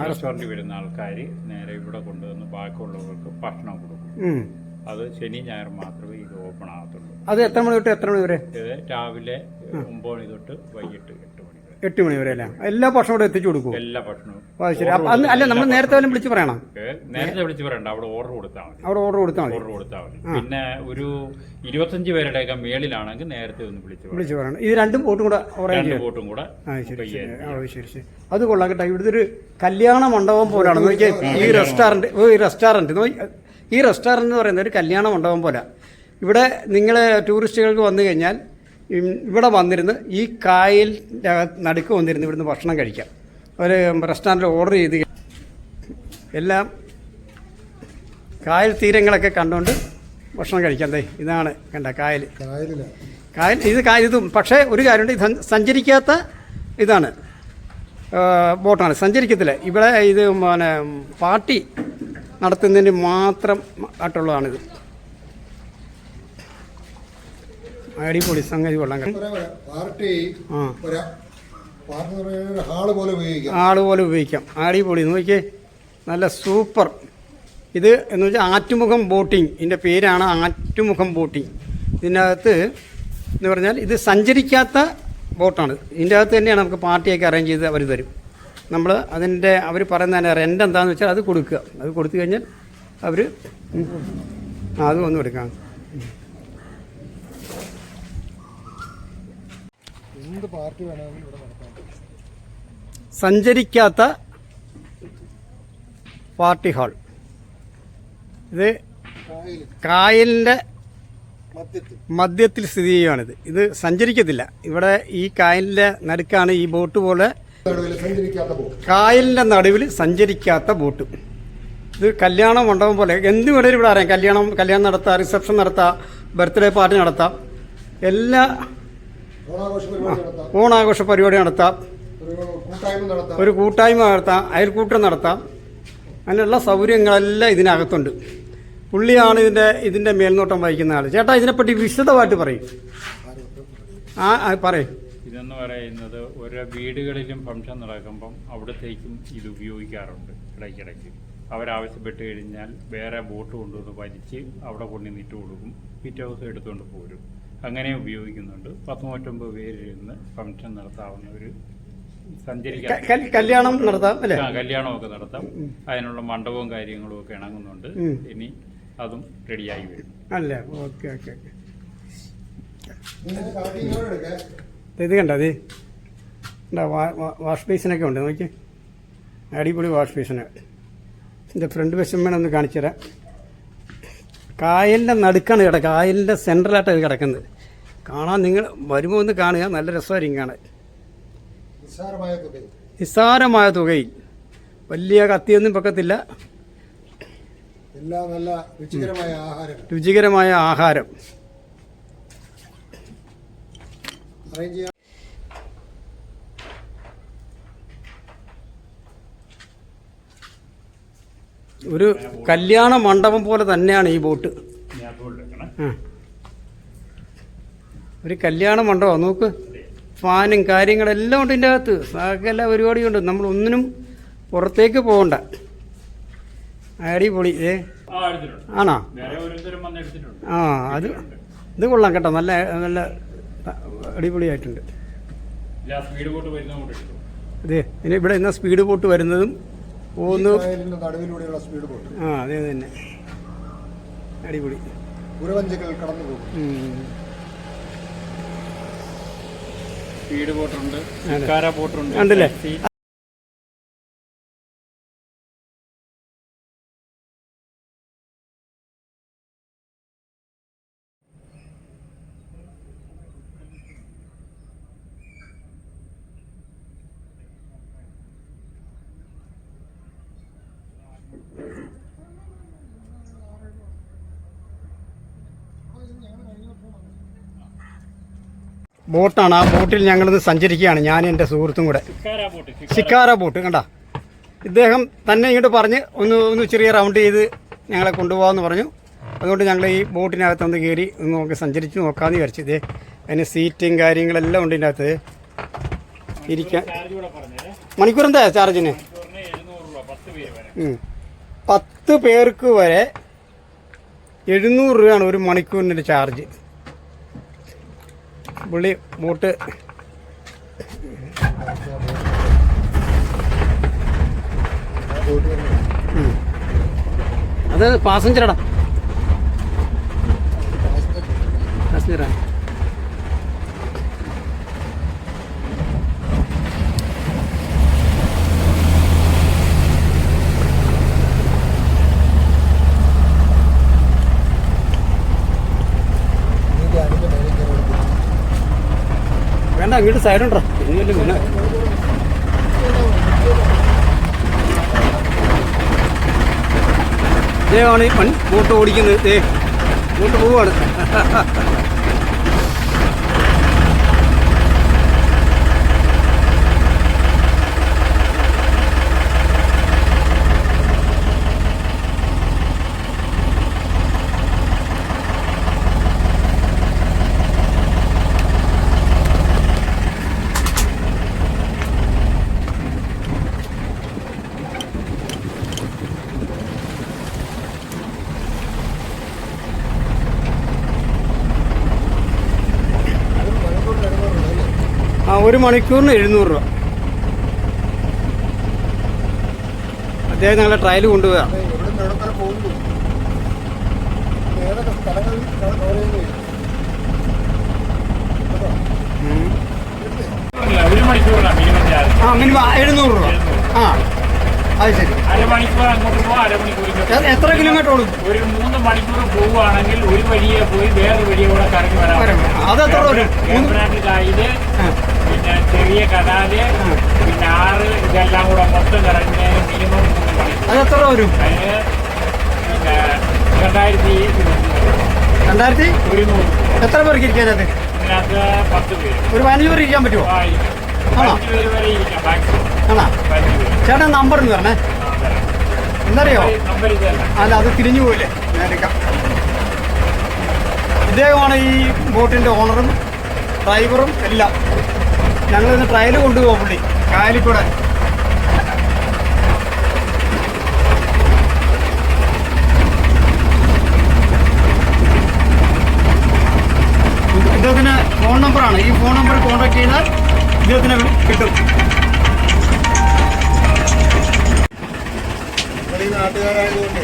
റെസ്റ്റോറൻറ്റിൽ വരുന്ന ആൾക്കാർ നേരെ ഇവിടെ കൊണ്ടുവന്ന് ബാക്കിയുള്ളവർക്ക് ഭക്ഷണം കൊടുക്കും. അത് ശനി ഞായർ മാത്രമേ ഇത് ഓപ്പൺ ആകത്തുള്ളൂ. അത് എത്ര മണി തൊട്ട് എത്ര മണി വരെ? ഇത് രാവിലെ 9 മണി തൊട്ട് വൈകിട്ട് 8 മണി വരെ. 8 മണി വരെ അല്ലേ? എല്ലാ ഭക്ഷണവും ഇവിടെ എത്തിച്ചു കൊടുക്കും? എല്ലാ ഭക്ഷണവും. ശരി. അല്ല, നമ്മൾ നേരത്തെ വല്ലതും വിളിച്ച് പറയണം? നേരത്തെ വിളിച്ച് പറയണ്ട, അവിടെ ഓർഡർ കൊടുത്താൽ മതി. അവിടെ ഓർഡർ കൊടുത്താൽ മതി. പിന്നെ ഒരു 25 പേരുടെയൊക്കെ മേളിലാണെങ്കിൽ നേരത്തെ ഒന്ന് വിളിച്ച് പറയണം. ഇത് രണ്ടും ബോട്ടും കൂടെ ബോട്ടും കൂടെ. ശരി. അത് കൊള്ളാം കേട്ടോ. ഇവിടുത്തെ ഒരു കല്യാണ മണ്ഡപം പോലാണ് നോക്കിയാൽ ഈ റെസ്റ്റോറൻറ്റ്. ഈ റെസ്റ്റോറൻറ്റ് എന്ന് പറയുന്നത് ഒരു കല്യാണ മണ്ഡപം പോലെ. ഇവിടെ നിങ്ങൾ ടൂറിസ്റ്റുകൾക്ക് വന്നു കഴിഞ്ഞാൽ ഇവിടെ വന്നിരുന്ന് ഈ കായലിൻ്റെ നടുക്ക് വന്നിരുന്ന് ഇവിടുന്ന് ഭക്ഷണം കഴിക്കാം. ഒരു റെസ്റ്റോറൻറ്റിൽ ഓർഡർ ചെയ്ത് എല്ലാം കായൽ തീരങ്ങളൊക്കെ കണ്ടുകൊണ്ട് ഭക്ഷണം കഴിക്കാം. ഇതാണ് കണ്ട കായൽ. ഇതും പക്ഷേ ഒരു കാര്യമുണ്ട്, ഇത് സഞ്ചരിക്കാത്ത ഇതാണ്, ബോട്ടാണ്. സഞ്ചരിക്കത്തില്ല. ഇവിടെ ഇത് പിന്നെ പാർട്ടി നടത്തുന്നതിന് മാത്രം ആയിട്ടുള്ളതാണിത്. അടിപൊളി സംഗതി കൊള്ളാം. ആള് പോലെ ഉപയോഗിക്കാം. അടിപൊളി നോക്കിയേ, നല്ല സൂപ്പർ. ഇത് എന്ന് വെച്ചാൽ ആറ്റുമുഖം ബോട്ടിംഗ്. ഇതിൻ്റെ പേരാണ് ആറ്റുമുഖം ബോട്ടിംഗ്. ഇതിനകത്ത് എന്ന് പറഞ്ഞാൽ ഇത് സഞ്ചരിക്കാത്ത ബോട്ടാണ്. ഇതിൻ്റെ അകത്ത് തന്നെയാണ് നമുക്ക് പാർട്ടിയൊക്കെ അറേഞ്ച് ചെയ്ത് അവർ തരും. നമ്മൾ അവർ പറയുന്ന റെൻ്റ് എന്താണെന്ന് വെച്ചാൽ അത് കൊടുക്കുക. അത് കൊടുത്തു കഴിഞ്ഞാൽ അവർ അതും ഒന്നും എടുക്കാം. പാർട്ടി വേണമെങ്കിൽ ഇവിടെ നടത്താം. സഞ്ചരിക്കാത്ത പാർട്ടി ഹാൾ. ഇത് കായലിൻ്റെ മധ്യത്തിൽ സ്ഥിതി ചെയ്യുകയാണിത്. ഇത് സഞ്ചരിക്കത്തില്ല. ഇവിടെ ഈ കായലിൻ്റെ നടുക്കാണ് ഈ ബോട്ട് പോലെ, കായലിൻ്റെ നടുവിൽ സഞ്ചരിക്കാത്ത ബോട്ട്. ഇത് കല്യാണ മണ്ഡപം പോലെ എന്ത് വേണേലും ഇവിടെ അറിയാം. കല്യാണം നടത്താം, റിസപ്ഷൻ നടത്താം, ബർത്ത്ഡേ പാർട്ടി നടത്താം, എല്ലാ ഓണാഘോഷ പരിപാടി നടത്താം, ഒരു കൂട്ടായ്മ നടത്താം, അയൽക്കൂട്ടം നടത്താം. അങ്ങനെയുള്ള സൗകര്യങ്ങളെല്ലാം ഇതിനകത്തുണ്ട്. പുള്ളിയാണ് ഇതിൻ്റെ മേൽനോട്ടം വഹിക്കുന്ന ആൾ. ചേട്ടാ, ഇതിനെപ്പറ്റി വിശദമായിട്ട് പറയും. പറയും. ഇതെന്ന് പറയുന്നത് ഓരോ വീടുകളിലും ഫംഗ്ഷൻ നടക്കുമ്പം അവിടത്തേക്കും ഇത് ഉപയോഗിക്കാറുണ്ട്. ഇടയ്ക്കിടയ്ക്ക് അവരാവശ്യപ്പെട്ട് കഴിഞ്ഞാൽ വേറെ ബോട്ട് കൊണ്ടുവന്ന് വലിച്ച് അവിടെ കൊണ്ടുവന്നിട്ട് കൊടുക്കും. പിറ്റേ ദിവസം എടുത്തുകൊണ്ട് പോരും. അങ്ങനെ ഉപയോഗിക്കുന്നുണ്ട്. 19 പേരിരുന്ന് ഫംഗ്ഷൻ നടത്താവുന്ന ഒരു കല്യാണം നടത്താം അല്ലേ? കല്യാണമൊക്കെ നടത്താം. അതിനുള്ള മണ്ഡപവും കാര്യങ്ങളും ഒക്കെ ഇണങ്ങുന്നുണ്ട്. ഇനി അതും റെഡിയായി വരും അല്ലേ? ഓക്കെ. ഇത് കണ്ട, വാഷ് ബേസിനൊക്കെ ഉണ്ട് നോക്കി. അടിപൊളി വാഷ് ബേസിന്. ഇതിൻ്റെ ഫ്രണ്ട് വശം വേണം ഒന്ന് കാണിച്ചു തരാം. കായലിൻ്റെ നടുക്കാണ് കിടക്കുക. കായലിൻ്റെ സെൻട്രലായിട്ടാണ് ഇത് കിടക്കുന്നത്. കാണാൻ നിങ്ങൾ വരുമ്പോൾ ഒന്ന് കാണുക. നല്ല രസമായിരിക്കും കാണാൻ. നിസ്സാരമായ തുകയിൽ വലിയ കത്തിയൊന്നും പൊക്കത്തില്ല. നല്ല രുചികരമായ ആഹാരം. ഒരു കല്യാണ മണ്ഡപം പോലെ തന്നെയാണ് ഈ ബോട്ട്. ഒരു കല്യാണ മണ്ഡപം നോക്ക്. ഫാനും കാര്യങ്ങളെല്ലാം ഉണ്ട് ഇതിൻ്റെ അകത്ത്. സകല പരിപാടിയുണ്ട്. നമ്മളൊന്നിനും പുറത്തേക്ക് പോകണ്ട. അടിപൊളി. ആണോ? ഇത് കൊള്ളാം കേട്ടോ. നല്ല നല്ല അടിപൊളിയായിട്ടുണ്ട്. ഇനി ഇവിടെ ഇന്ന സ്പീഡ് ബോട്ട് വരുന്നതും അതെ തന്നെ. അടിപൊളി. സ്പീഡ് ബോട്ടുണ്ട്, ശിക്കാര ബോട്ടുണ്ട് ഉണ്ടല്ലേ? ബോട്ടാണ്. ആ ബോട്ടിൽ ഞങ്ങളിത് സഞ്ചരിക്കുകയാണ്, ഞാൻ എൻ്റെ സുഹൃത്തും കൂടെ. ശിക്കാര ബോട്ട് കണ്ട. ഇദ്ദേഹം തന്നെ ഇങ്ങോട്ട് പറഞ്ഞ് ഒന്ന് ചെറിയ റൗണ്ട് ചെയ്ത് ഞങ്ങളെ കൊണ്ടുപോകാമെന്ന് പറഞ്ഞു. അതുകൊണ്ട് ഞങ്ങൾ ഈ ബോട്ടിനകത്തൊന്ന് കയറി ഒന്ന് നോക്കി സഞ്ചരിച്ച് നോക്കാമെന്ന് വിചാരിച്ചു. അതിന് സീറ്റും കാര്യങ്ങളെല്ലാം ഉണ്ട് ഇതിനകത്ത്. ഇരിക്കാൻ. ചാർജ് കൂടെ പറഞ്ഞേ. മണിക്കൂർ എന്താ ചാർജിന്? മണിക്കൂറിന് 700 രൂപ 10 പേര് വരെ. 10 പേർക്ക് വരെ 700 രൂപയാണ് ഒരു മണിക്കൂറിൻ്റെ ചാർജ്. പുള്ളി ബോട്ട് അത് പാസഞ്ചറാടാ, പാസഞ്ചറാ. വേണ്ട, അങ്ങോട്ട് സൈഡുണ്ടോ? ഇനിയല്ലേ പിന്നെ ഇതേമാണ് ഈ ബോട്ട് ഓടിക്കുന്നത്. ബോട്ട് പോവാണ്. ഒരു മണിക്കൂറിന് 700 രൂപ. അദ്ദേഹം ഞങ്ങളെ ട്രയൽ കൊണ്ടുപോകാം. ഒരു മണിക്കൂറിനാണ് മിനിമം ചാർജ്. മിനിമം 700 രൂപ. അത് ശരി. അരമണിക്കൂർ അങ്ങോട്ട് പോകാം, അരമണിക്കൂർ. എത്ര കിലോമീറ്റർ ഓടും? ഒരു 3 മണിക്കൂർ പോവുകയാണെങ്കിൽ ഒരു വഴിയെ പോയി വേറൊരു വഴിയെ കൂടെ കറങ്ങി വരാം. അതെത്ര വരും? കായല്, പിന്നെ ചെറിയ കനാല്, പിന്നെ ആറ്, ഇതെല്ലാം കൂടെ മൊത്തം കറങ്ങി മിനിമം 3 മണിക്കൂർ. അതെത്ര വരും? അതിന് പിന്നെ 2100. എത്ര പേർക്ക് ഇരിക്കാനത്? ഇതിനകത്ത് 10 പേര്. ഒരു 15 പേര് ഇരിക്കാൻ പറ്റുമോ? 5 പേര് വരെ ഇരിക്കാം മാക്സിമം. ആണോ? 15 പേര്. ചേട്ടാ നമ്പർ എന്ന് പറഞ്ഞേ. എന്തറിയോ? നമ്പർ ഇതല്ല. അല്ല, അത് തിരിഞ്ഞു പോയില്ലേ? എടുക്കാം. ഇദ്ദേഹമാണ് ഈ ബോട്ടിൻ്റെ ഓണറും ഡ്രൈവറും എല്ലാം. ഞങ്ങളിന്ന് ട്രയൽ കൊണ്ടുപോകാം പുള്ളി കായലിൽ കൂടെ. ഇദ്ദേഹത്തിന് ഫോൺ നമ്പറാണ്. ഈ ഫോൺ നമ്പർ കോൺടാക്ട് ചെയ്താൽ ഇദ്ദേഹത്തിന് കിട്ടും. നാട്ടുകാരായതുകൊണ്ട്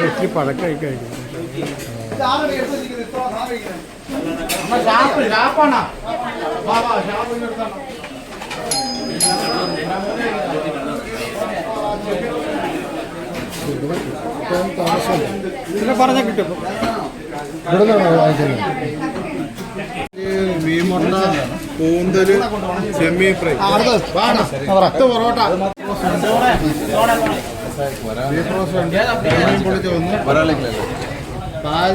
ഇച്ചിരി പഴക്കമായി കഴിഞ്ഞു. പറഞ്ഞാൽ കിട്ടും. മീൻമുട്ട, കൂന്തല്, ചെമ്മീൻ ഫ്രൈ, പൊറോട്ട, ബീഫ് റോസ്റ്റ് ഉണ്ട്, ചെമ്മീൻ പൊളിച്ച് വന്നു, പാൽ